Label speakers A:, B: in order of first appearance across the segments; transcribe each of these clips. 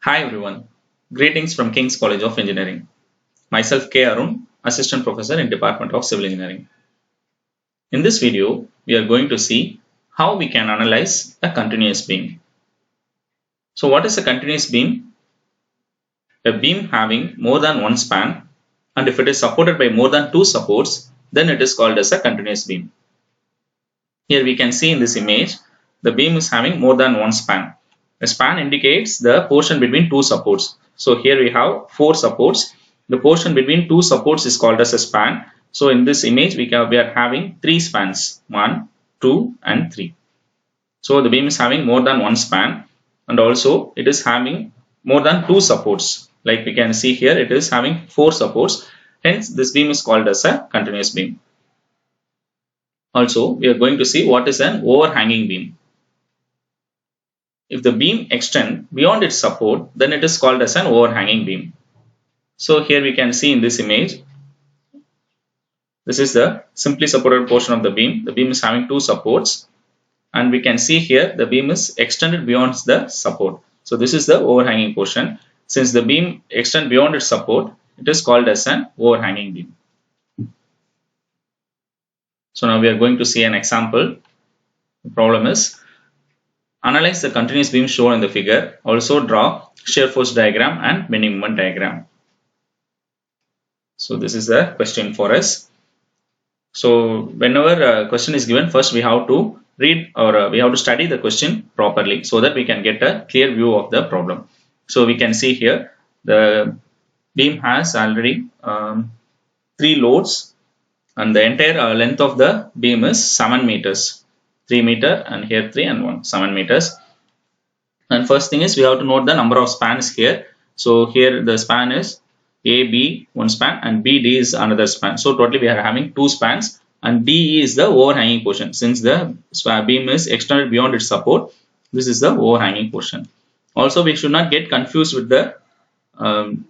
A: Hi everyone, greetings from King's College of Engineering. Myself K. Arun, Assistant Professor in Department of Civil Engineering. In this video, we are going to see how we can analyze a continuous beam. So what is a continuous beam? A beam having more than one span, and if it is supported by more than two supports, then it is called as a continuous beam. Here we can see in this image, the beam is having more than one span. A span indicates the portion between two supports. So here we have four supports. The portion between two supports is called as a span. So in this image we are having three spans, 1, 2 and 3. So the beam is having more than one span, and also it is having more than two supports. Like we can see here, it is having four supports. Hence this beam is called as a continuous beam. Also we are going to see what is an overhanging beam. If the beam extends beyond its support, then it is called as an overhanging beam. So here we can see in this image, this is the simply supported portion of the beam. The beam is having two supports, and we can see here the beam is extended beyond the support. So this is the overhanging portion. Since the beam extends beyond its support, it is called as an overhanging beam. So now we are going to see an example. The problem is, analyze the continuous beam shown in the figure. Also draw shear force diagram and bending moment diagram. So this is the question for us. So whenever a question is given, first we have to read or we have to study the question properly so that we can get a clear view of the problem. So we can see here the beam has already three loads, and the entire length of the beam is 7 meters. 3 meter and here 3 and 1, 7 meters. And first thing is we have to note the number of spans here. So here the span is AB one span and BD is another span. So totally we are having two spans, and DE is the overhanging portion. Since the beam is extended beyond its support, this is the overhanging portion. Also we should not get confused with the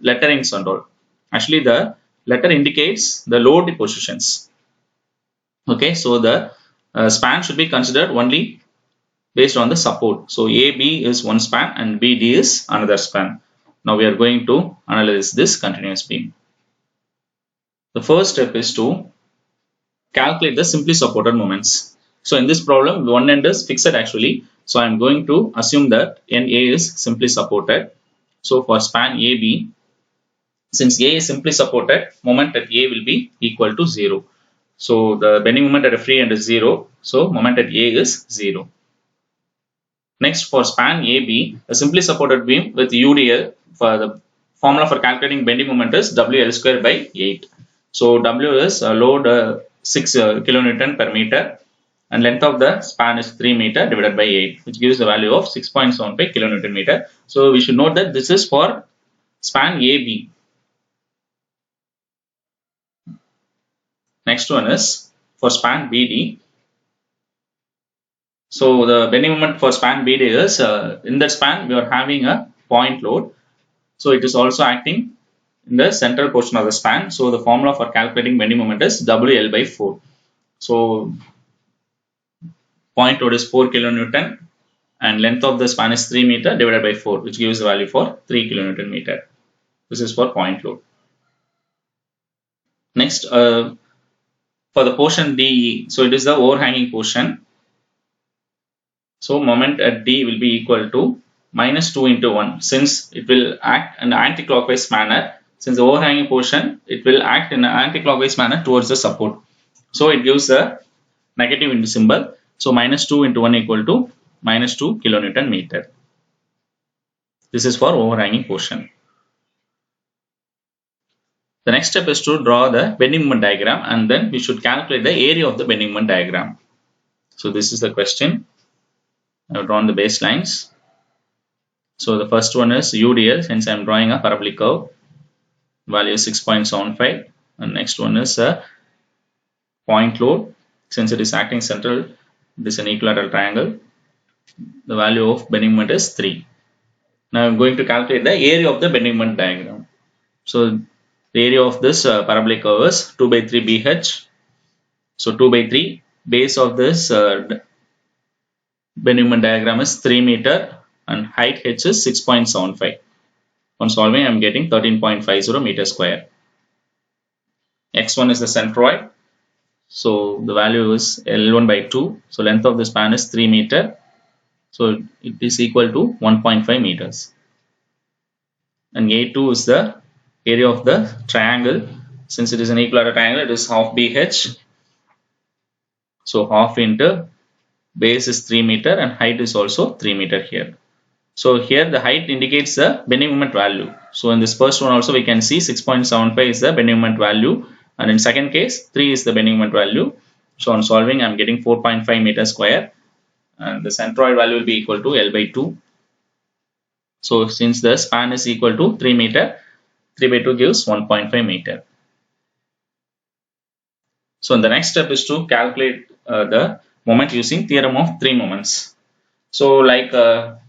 A: letterings and all. Actually the letter indicates the load positions. Okay, so the span should be considered only based on the support. So AB is one span and BD is another span. Now we are going to analyze this continuous beam. The first step is to calculate the simply supported moments. So in this problem, one end is fixed actually. So I am going to assume that end A is simply supported. So for span AB, since A is simply supported, moment at A will be equal to 0. So the bending moment at a free end is 0. So moment at A is 0. Next, for span AB, a simply supported beam with UDL, for the formula for calculating bending moment is WL square by 8. So W is load 6 kilonewton per meter, and length of the span is 3 meter divided by 8, which gives the value of 6.75 kilonewton meter. So we should note that this is for span AB. Next one is for span BD. So the bending moment for span BD is in that span we are having a point load. So it is also acting in the central portion of the span. So the formula for calculating bending moment is WL by 4. So point load is 4 kilonewton and length of the span is 3 meter divided by 4, which gives the value for 3 kilonewton meter. This is for point load. Next, for the portion DE, so it is the overhanging portion. So moment at D will be equal to minus 2 into 1, since it will act in an anti-clockwise manner. Since the overhanging portion, it will act in an anti-clockwise manner towards the support. So it gives a negative into symbol. So minus 2 into 1 equal to minus 2 kilonewton meter. This is for overhanging portion. The next step is to draw the bending moment diagram, and then we should calculate the area of the bending moment diagram. So this is the question. I have drawn the baselines. So the first one is UDL, since I am drawing a parabolic curve, value is 6.75, and next one is a point load, since it is acting central, it is an equilateral triangle, the value of bending moment is 3. Now I am going to calculate the area of the bending moment diagram. So the area of this parabolic curve is 2 by 3 BH. So 2 by 3, base of this bending moment diagram is 3 meter and height h is 6.75. On solving, I am getting 13.50 meters square. X1 is the centroid. So the value is L1 by 2. So length of the span is 3 meter. So it is equal to 1.5 meters. And A2 is the area of the triangle. Since it is an equilateral triangle, it is half BH. So half into base is 3 meter and height is also 3 meter here. So here the height indicates the bending moment value. So in this first one also we can see 6.75 is the bending moment value, and in second case 3 is the bending moment value. So on solving, I am getting 4.5 meters square, and the centroid value will be equal to L by 2. So since the span is equal to 3 meter, 3 by 2 gives 1.5 meter. So the next step is to calculate the moment using theorem of three moments. So like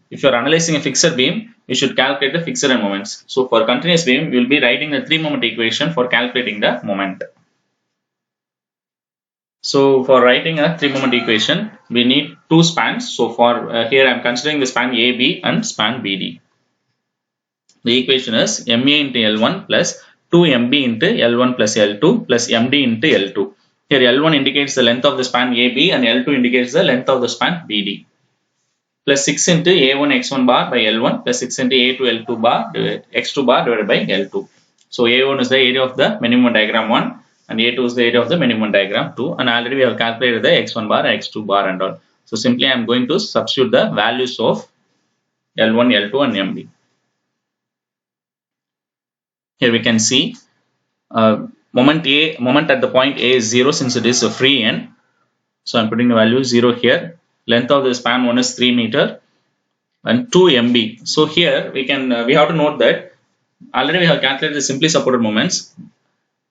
A: if you are analyzing a fixed beam, you should calculate the fixed end moments. So for continuous beam, we will be writing the three moment equation for calculating the moment. So for writing a three moment equation, we need two spans. So for here I am considering the span AB and span BD. The equation is MA into L1 plus 2MB into L1 plus L2 plus MD into L2. Here L1 indicates the length of the span AB and L2 indicates the length of the span BD. Plus 6 into A1 x1 bar by L1 plus 6 into A2 L2 bar x2 bar divided by L2. So A1 is the area of the minimum diagram 1 and A2 is the area of the minimum diagram 2, and already we have calculated the x1 bar, x2 bar and all. So simply I am going to substitute the values of L1, L2 and MB. Here we can see moment at the point A is 0 since it is a free end. So I am putting the value 0 here. Length of the span 1 is 3 meter and 2 MB. So here we can we have to note that already we have calculated the simply supported moments,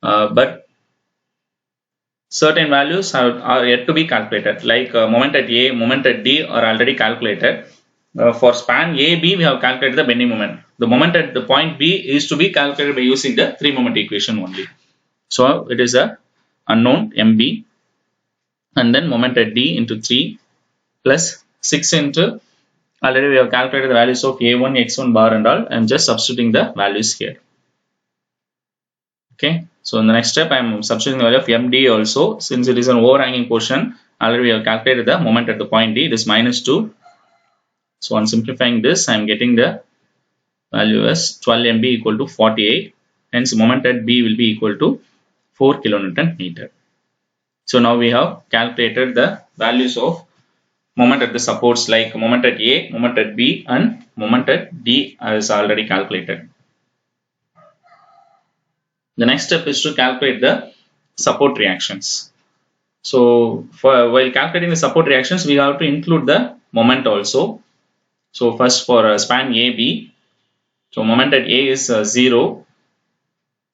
A: but certain values are yet to be calculated, like moment at A, moment at D are already calculated. For span AB, we have calculated the bending moment. The moment at the point B is to be calculated by using the three moment equation only. So it is a unknown MB, and then moment at D into 3 plus 6 into, already we have calculated the values of A1, X1 bar and all. I am just substituting the values here. Okay, so in the next step I am substituting the value of MD also. Since it is an overhanging portion, already we have calculated the moment at the point D, it is minus 2. So on simplifying this, I am getting the value as 12 MB equal to 48. Hence moment at B will be equal to 4 kilonewton meter. So now we have calculated the values of moment at the supports, like moment at A, moment at B and moment at D as already calculated. The next step is to calculate the support reactions. So while calculating the support reactions, we have to include the moment also. So first for span AB, so moment at A is 0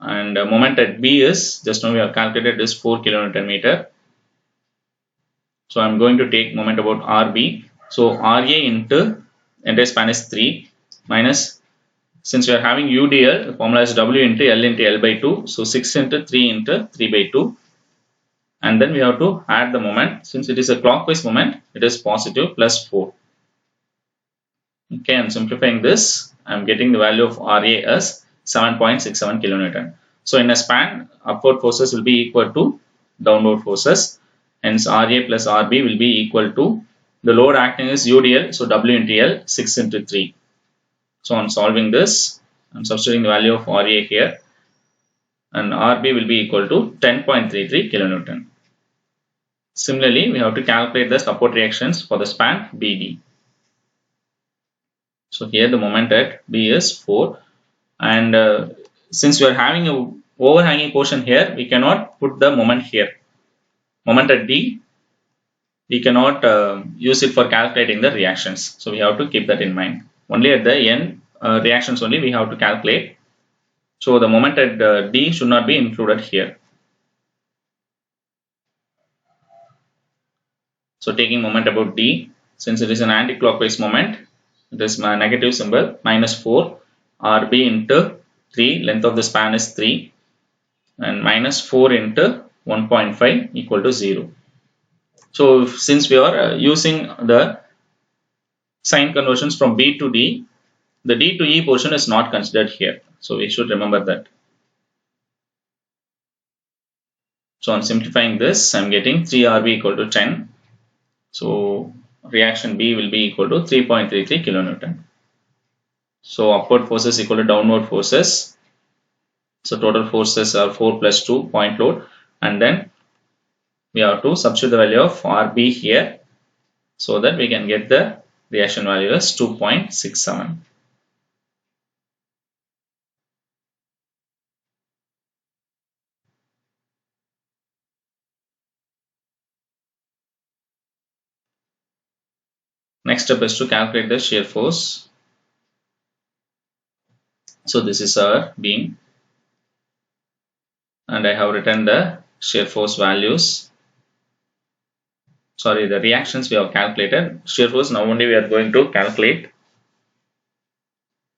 A: and moment at B is, just now we have calculated, is 4 kilonewton meter. So I am going to take moment about RB. So RA into entire span is 3 minus, since we are having UDL, the formula is W into L by 2. So 6 into 3 into 3 by 2. And then we have to add the moment. Since it is a clockwise moment, it is positive plus 4. Okay, I am simplifying this. I am getting the value of RA as 7.67 kilonewton. So in a span, upward forces will be equal to downward forces. Hence RA plus RB will be equal to, the load acting is UDL, so W into L, 6 into 3. So on solving this, I am substituting the value of RA here, and RB will be equal to 10.33 kilonewton. Similarly, we have to calculate the support reactions for the span BD. So here the moment at B is 4, and since we are having a overhanging portion here, we cannot put the moment here. Moment at D, we cannot use it for calculating the reactions. So we have to keep that in mind. Only at the end reactions only we have to calculate. So the moment at D should not be included here. So taking moment about D, since it is an anti-clockwise moment, it is my negative symbol, minus 4 RB into 3, length of the span is 3, and minus 4 into 1.5 equal to 0. So since we are using the sign conversions from B to D, The D to E portion is not considered here. So we should remember that. So on simplifying this, I'm getting 3RB equal to 10. So reaction B will be equal to 3.33 kilonewton. So upward forces equal to downward forces. So total forces are 4 plus 2 point load, and then we have to substitute the value of RB here so that we can get the reaction value as 2.67. Next step is to calculate the shear force. So this is our beam, and I have written the shear force values. Sorry, the reactions we have calculated. Shear force now only we are going to calculate.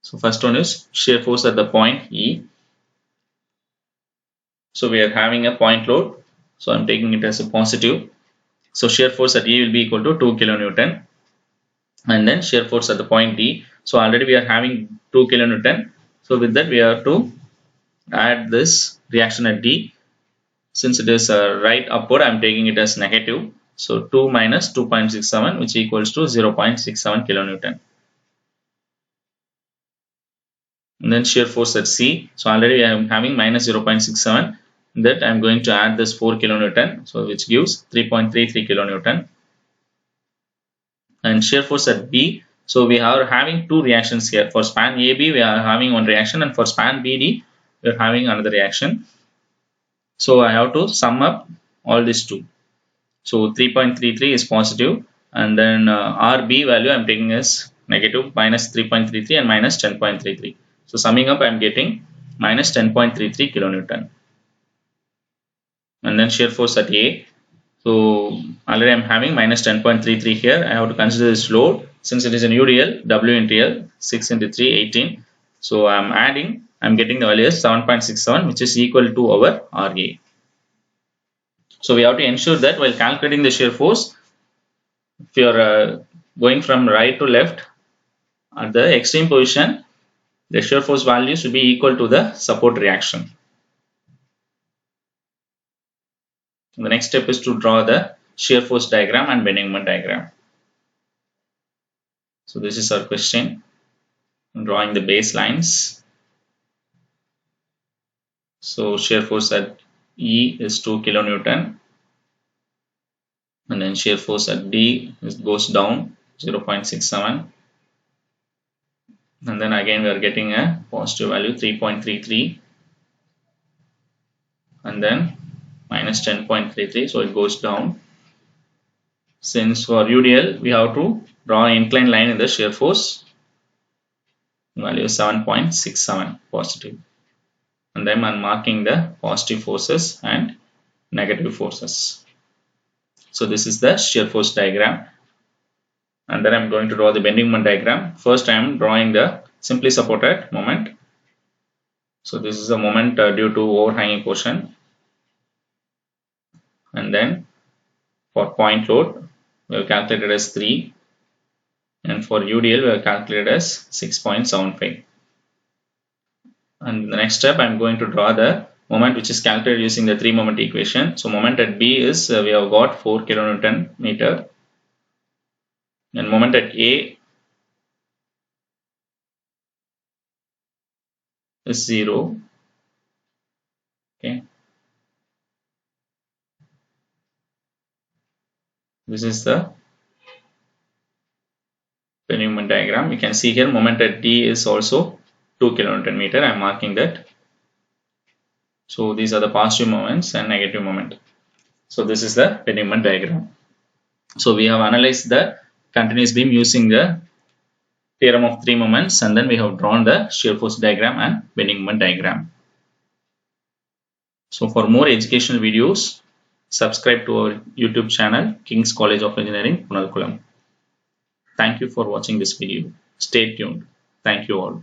A: So first one is shear force at the point E. So we are having a point load. So I'm taking it as a positive. So shear force at E will be equal to 2 kilonewton. And then shear force at the point D. So already we are having 2 kilonewton. So with that we have to add this reaction at D. Since it is right upward, I am taking it as negative. So 2 minus 2.67, which equals to 0.67 kilonewton. And then shear force at C. So already I am having minus 0.67. That I am going to add this 4 kilonewton. So which gives 3.33 kilonewton. And shear force at B. So we are having two reactions here. For span AB, we are having one reaction, and for span BD, we are having another reaction. So I have to sum up all these two. So 3.33 is positive, and then RB value I am taking as negative, minus 3.33 and minus 10.33. So summing up, I am getting minus 10.33 kilonewton. And then shear force at A. So already I am having minus 10.33 here. I have to consider this load. Since it is an UDL, W into L, 6 into 3, 18. So I am adding, I am getting the value as 7.67, which is equal to our RA. So we have to ensure that while calculating the shear force, if you are going from right to left at the extreme position, the shear force value should be equal to the support reaction. The next step is to draw the shear force diagram and bending moment diagram. So this is our question. I'm drawing the baselines. So shear force at E is 2 kilonewton, and then shear force at D goes down 0.67, and then again we are getting a positive value 3.33, and then minus 10.33, so it goes down. Since for UDL we have to draw an inclined line in the shear force, value is 7.67 positive, and then I'm marking the positive forces and negative forces. So this is the shear force diagram, and then I'm going to draw the bending moment diagram. First I am drawing the simply supported moment. So this is a moment due to overhanging portion, and then for point load we have calculated as 3, and for UDL we have calculated as 6.75. And the next step I am going to draw the moment which is calculated using the 3 moment equation. So moment at B is we have got 4 kilonewton meter, and moment at A is 0. Okay, this is the bending moment diagram. You can see here moment at D is also 2 kilonewton meter. I am marking that. So these are the positive moments and negative moment. So this is the bending moment diagram. So we have analyzed the continuous beam using the theorem of 3 moments, and then we have drawn the shear force diagram and bending moment diagram. So for more educational videos, subscribe to our YouTube channel, King's College of Engineering, Punalkulam. Thank you for watching this video. Stay tuned. Thank you all.